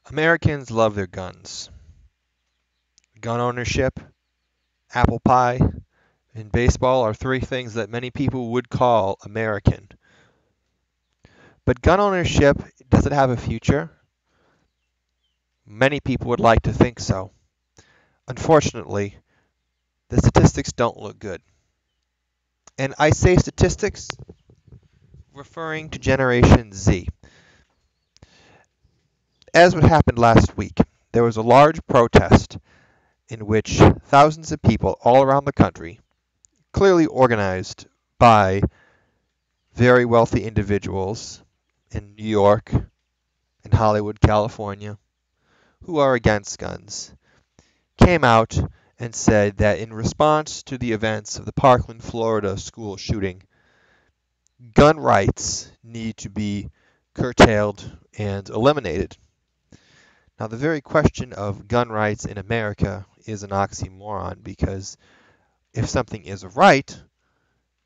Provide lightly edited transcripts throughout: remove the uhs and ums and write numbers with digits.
Americans love their guns. Gun ownership, apple pie, and baseball are three things that many people would call American. But gun ownership, does it have a future? Many people would like to think so. Unfortunately, the statistics don't look good. And I say statistics referring to Generation Z. As what happened last week, there was a large protest in which thousands of people all around the country, clearly organized by very wealthy individuals in New York and Hollywood, California, who are against guns, came out and said that in response to the events of the Parkland, Florida school shooting, gun rights need to be curtailed and eliminated. Now, the very question of gun rights in America is an oxymoron because if something is a right,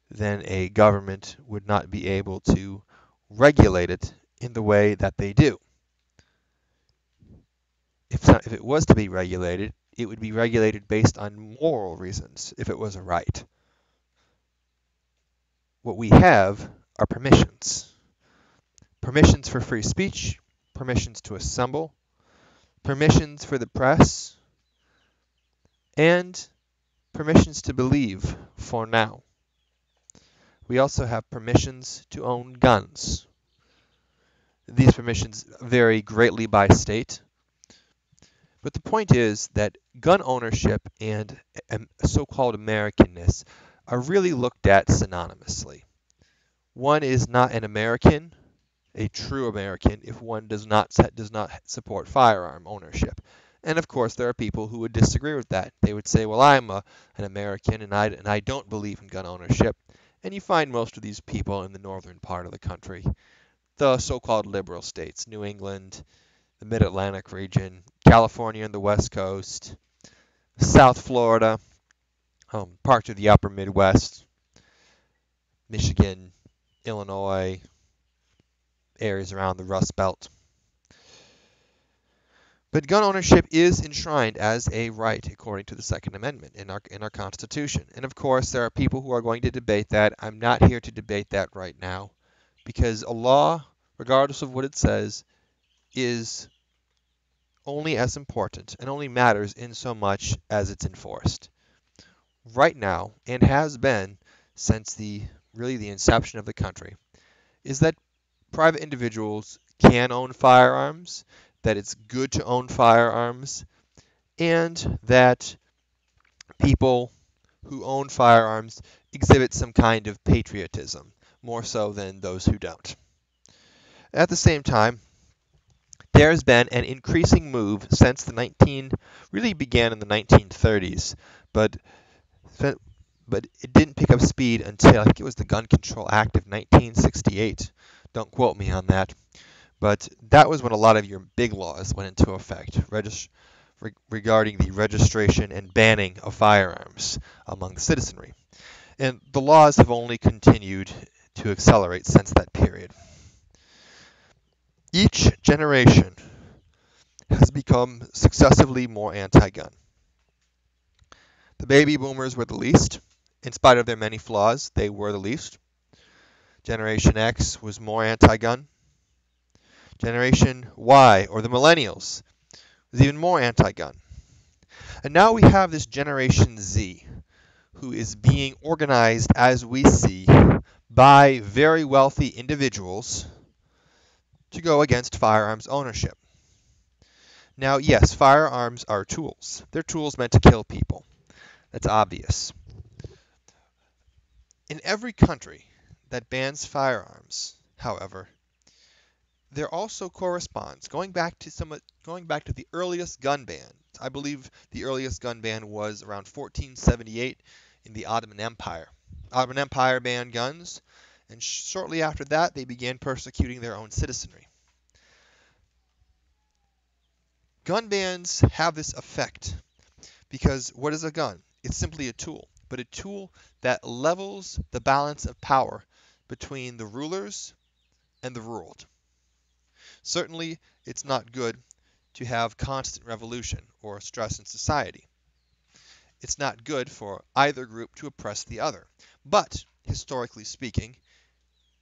then a government would not be able to regulate it in the way that they do. If it was to be regulated, it would be regulated based on moral reasons if it was a right. What we have are permissions. Permissions for free speech, permissions to assemble, permissions for the press, and permissions to believe for now. We also have permissions to own guns. These permissions vary greatly by state, but the point is that gun ownership and so-called Americanness are really looked at synonymously. One is not an American, a true American, if one does not support firearm ownership. And of course, there are people who would disagree with that. They would say, "Well, I'm an American, and I don't believe in gun ownership." And you find most of these people in the northern part of the country, the so-called liberal states, New England, the Mid-Atlantic region, California and the West Coast, South Florida, parts of the upper Midwest, Michigan, Illinois, areas around the Rust Belt. But gun ownership is enshrined as a right according to the Second Amendment in our Constitution. And of course, there are people who are going to debate that. I'm not here to debate that right now because a law, regardless of what it says, is only as important and only matters in so much as it's enforced. Right now, and has been since the inception of the country, is that private individuals can own firearms, that it's good to own firearms, and that people who own firearms exhibit some kind of patriotism, more so than those who don't. At the same time, there has been an increasing move since really began in the 1930s, but but it didn't pick up speed until I think it was the Gun Control Act of 1968. Don't quote me on that. But that was when a lot of your big laws went into effect regarding the registration and banning of firearms among the citizenry. And the laws have only continued to accelerate since that period. Each generation has become successively more anti-gun. The baby boomers were the least. In spite of their many flaws, they were the least. Generation X was more anti-gun. Generation Y, or the millennials, was even more anti-gun. And now we have this Generation Z, who is being organized, as we see, by very wealthy individuals to go against firearms ownership. Now, yes, firearms are tools. They're tools meant to kill people. That's obvious. In every country that bans firearms, however, there also corresponds, going back to the earliest gun ban. I believe the earliest gun ban was around 1478 in the Ottoman Empire. Ottoman Empire banned guns, and shortly after that, they began persecuting their own citizenry. Gun bans have this effect because what is a gun? It's simply a tool, but a tool that levels the balance of power between the rulers and the ruled. Certainly, it's not good to have constant revolution or stress in society. It's not good for either group to oppress the other. But, historically speaking,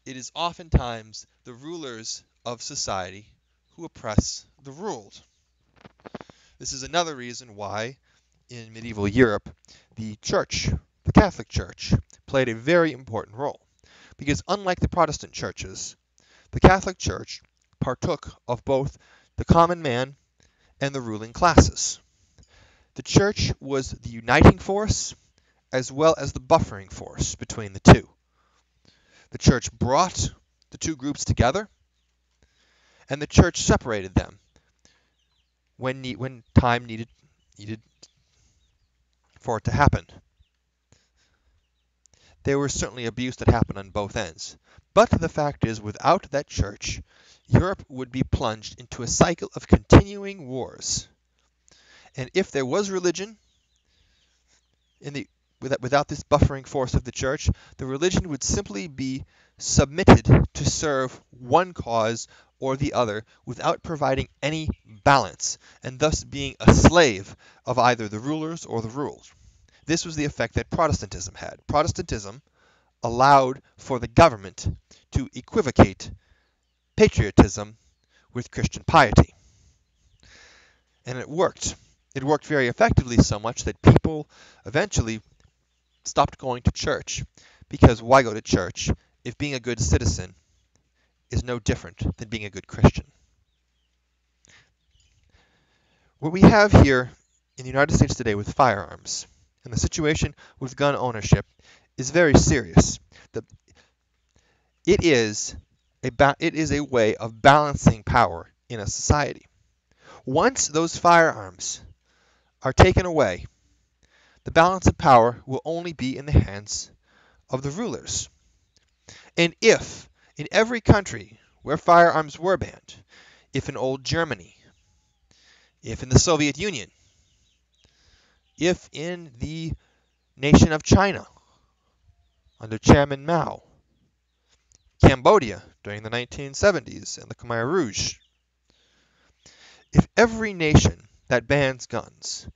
it is oftentimes the rulers of society who oppress the ruled. This is another reason why, in medieval Europe, the Church, the Catholic Church, played a very important role. Because unlike the Protestant churches, the Catholic Church partook of both the common man and the ruling classes. The Church was the uniting force as well as the buffering force between the two. The Church brought the two groups together, and the Church separated them when time needed for it to happen. There was certainly abuse that happened on both ends. But the fact is, without that church, Europe would be plunged into a cycle of continuing wars. And if there was religion without this buffering force of the church, the religion would simply be submitted to serve one cause or the other without providing any balance, and thus being a slave of either the rulers or the ruled. This was the effect that Protestantism had. Protestantism allowed for the government to equivocate patriotism with Christian piety. And it worked. It worked very effectively, so much that people eventually stopped going to church. Because why go to church if being a good citizen is no different than being a good Christian? What we have here in the United States today with firearms and the situation with gun ownership is very serious. It is a way of balancing power in a society. Once those firearms are taken away, the balance of power will only be in the hands of the rulers. And if in every country where firearms were banned, if in old Germany, if in the Soviet Union, if in the nation of China under Chairman Mao, Cambodia during the 1970s and the Khmer Rouge, if every nation that bans guns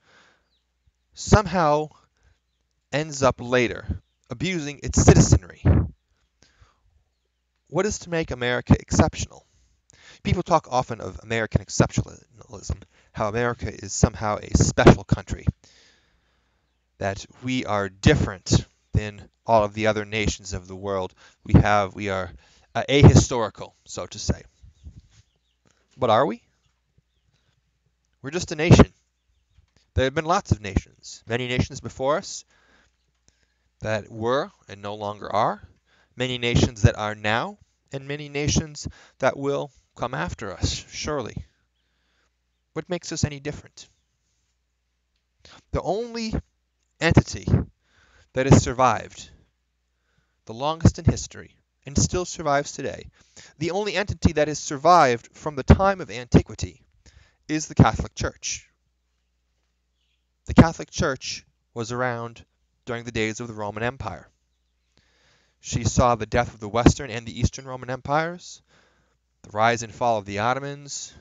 somehow ends up later abusing its citizenry, what is to make America exceptional? People talk often of American exceptionalism, how America is somehow a special country, that we are different than all of the other nations of the world. We are ahistorical, so to say. But are we? We're just a nation. There have been lots of nations, many nations before us that were and no longer are, many nations that are now, and many nations that will come after us, surely. What makes us any different? The only entity that has survived the longest in history and still survives today, the only entity that has survived from the time of antiquity is the Catholic Church. The Catholic Church was around during the days of the Roman Empire. She saw the death of the Western and the Eastern Roman empires, the rise and fall of the Ottomans,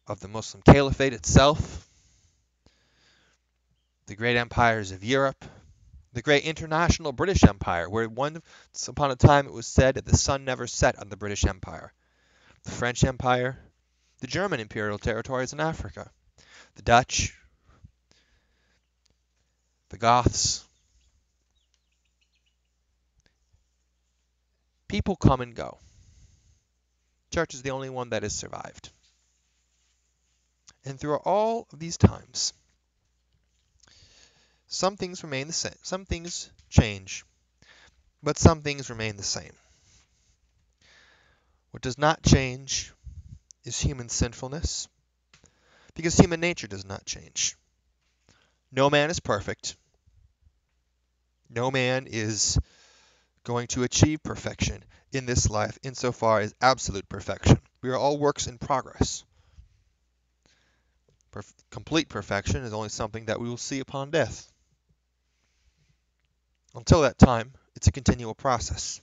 of the Muslim Caliphate itself, the great empires of Europe, the great international British Empire, where once upon a time it was said that the sun never set on the British Empire, the French Empire, the German imperial territories in Africa, the Dutch, the Goths. People come and go. Church is the only one that has survived. And through all of these times, some things remain the same. Some things change, but some things remain the same. What does not change is human sinfulness, because human nature does not change. No man is perfect. No man is going to achieve perfection in this life insofar as absolute perfection. We are all works in progress. Complete perfection is only something that we will see upon death. Until that time, it's a continual process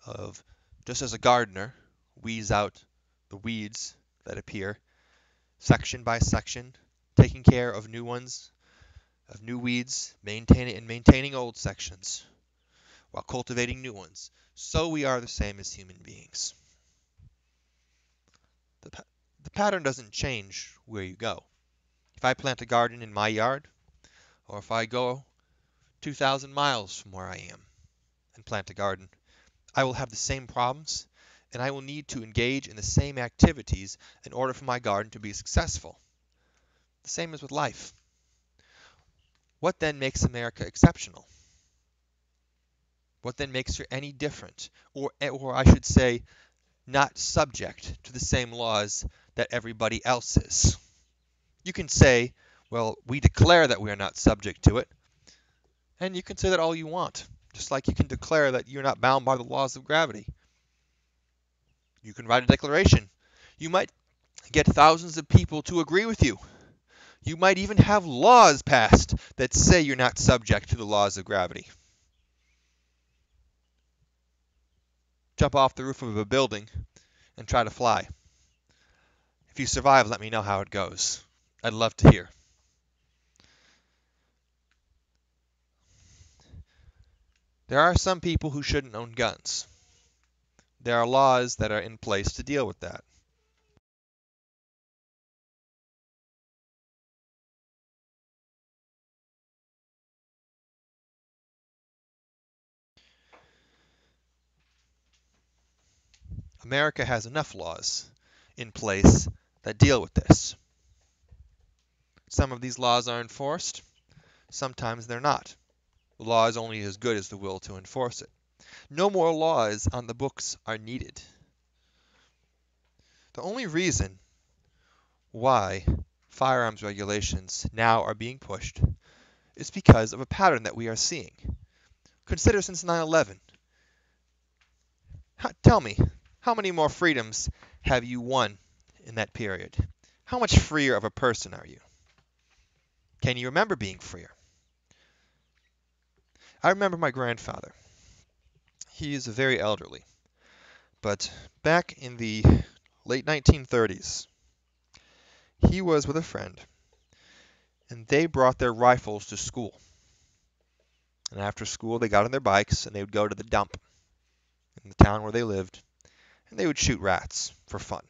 of, just as a gardener weeds out the weeds that appear, section by section, taking care of new ones, of new weeds, maintaining old sections, while cultivating new ones. So we are the same as human beings. The, the pattern doesn't change where you go. If I plant a garden in my yard, or if I go 2,000 miles from where I am and plant a garden, I will have the same problems, and I will need to engage in the same activities in order for my garden to be successful. The same as with life. What then makes America exceptional? What then makes her any different? Or I should say, not subject to the same laws that everybody else is? You can say, well, we declare that we are not subject to it, and you can say that all you want, just like you can declare that you're not bound by the laws of gravity. You can write a declaration. You might get thousands of people to agree with you. You might even have laws passed that say you're not subject to the laws of gravity. Jump off the roof of a building and try to fly. If you survive, let me know how it goes. I'd love to hear. There are some people who shouldn't own guns. There are laws that are in place to deal with that. America has enough laws in place that deal with this. Some of these laws are enforced, sometimes they're not. The law is only as good as the will to enforce it. No more laws on the books are needed. The only reason why firearms regulations now are being pushed is because of a pattern that we are seeing. Consider since 9/11. Tell me, how many more freedoms have you won in that period? How much freer of a person are you? Can you remember being freer? I remember my grandfather. He is very elderly, but back in the late 1930s, he was with a friend, and they brought their rifles to school. And after school, they got on their bikes and they would go to the dump in the town where they lived, and they would shoot rats for fun.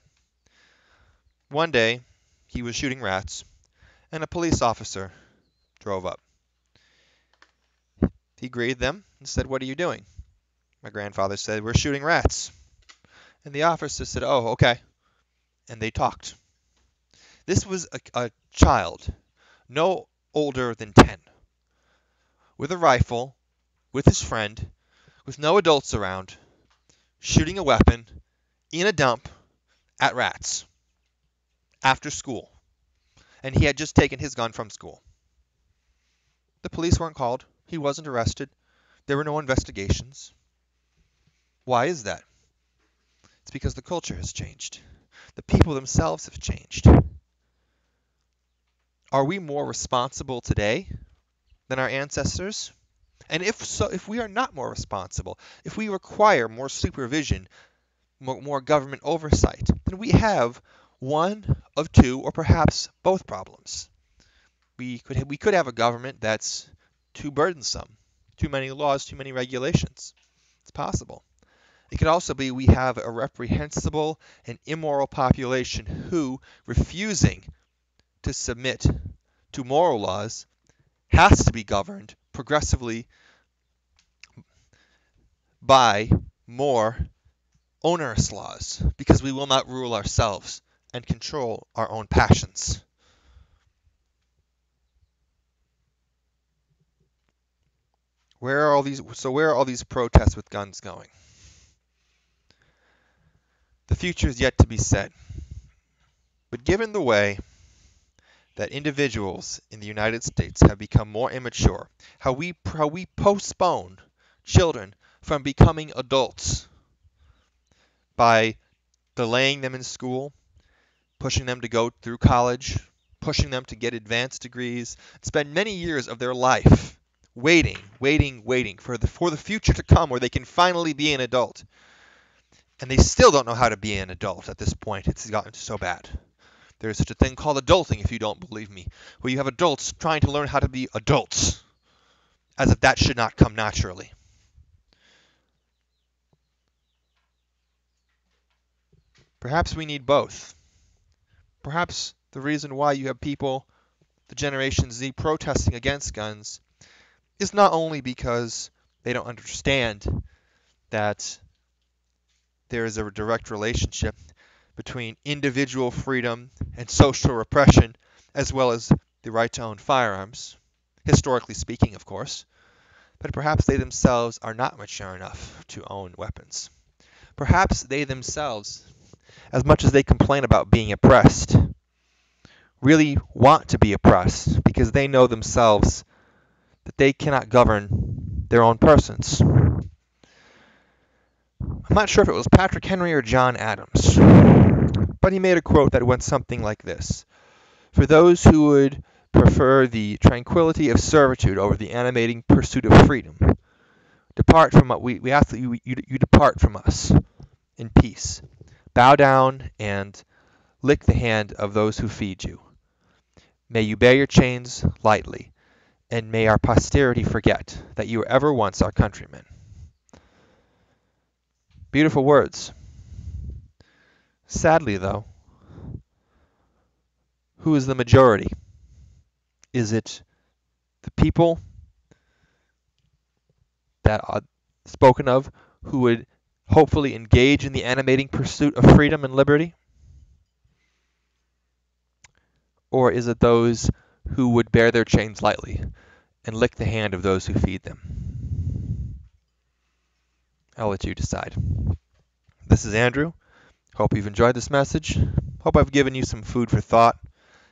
One day, he was shooting rats, and a police officer drove up. He greeted them and said, "What are you doing?" My grandfather said, "We're shooting rats." And the officer said, "Oh, okay." And they talked. This was a child, no older than 10, with a rifle, with his friend, with no adults around, shooting a weapon in a dump at rats after school. And he had just taken his gun from school. The police weren't called. He wasn't arrested. There were no investigations. Why is that? It's because the culture has changed. The people themselves have changed. Are we more responsible today than our ancestors? And if so, if we are not more responsible, if we require more supervision, more government oversight, then we have one of two or perhaps both problems. We could have a government that's too burdensome, too many laws, too many regulations. It's possible. It could also be we have a reprehensible and immoral population who, refusing to submit to moral laws, has to be governed progressively by more onerous laws because we will not rule ourselves and control our own passions. Where are all these protests with guns going? The future is yet to be said. But given the way that individuals in the United States have become more immature, how we postpone children from becoming adults by delaying them in school, pushing them to go through college, pushing them to get advanced degrees, spend many years of their life waiting for the future to come where they can finally be an adult. And they still don't know how to be an adult at this point. It's gotten so bad. There's such a thing called adulting, if you don't believe me, where you have adults trying to learn how to be adults, as if that should not come naturally. Perhaps we need both. Perhaps the reason why you have people, the Generation Z, protesting against guns is not only because they don't understand that there is a direct relationship between individual freedom and social repression, as well as the right to own firearms, historically speaking, of course, but perhaps they themselves are not mature enough to own weapons. Perhaps they themselves, as much as they complain about being oppressed, really want to be oppressed because they know themselves that they cannot govern their own persons. I'm not sure if it was Patrick Henry or John Adams, but he made a quote that went something like this: "For those who would prefer the tranquility of servitude over the animating pursuit of freedom, depart from we ask that you depart from us in peace. Bow down and lick the hand of those who feed you. May you bear your chains lightly, and may our posterity forget that you were ever once our countrymen." Beautiful words. Sadly, though, who is the majority? Is it the people that are spoken of who would hopefully engage in the animating pursuit of freedom and liberty? Or is it those who would bear their chains lightly and lick the hand of those who feed them? I'll let you decide. This is Andrew. Hope you've enjoyed this message. Hope I've given you some food for thought.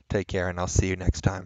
Take care, and I'll see you next time.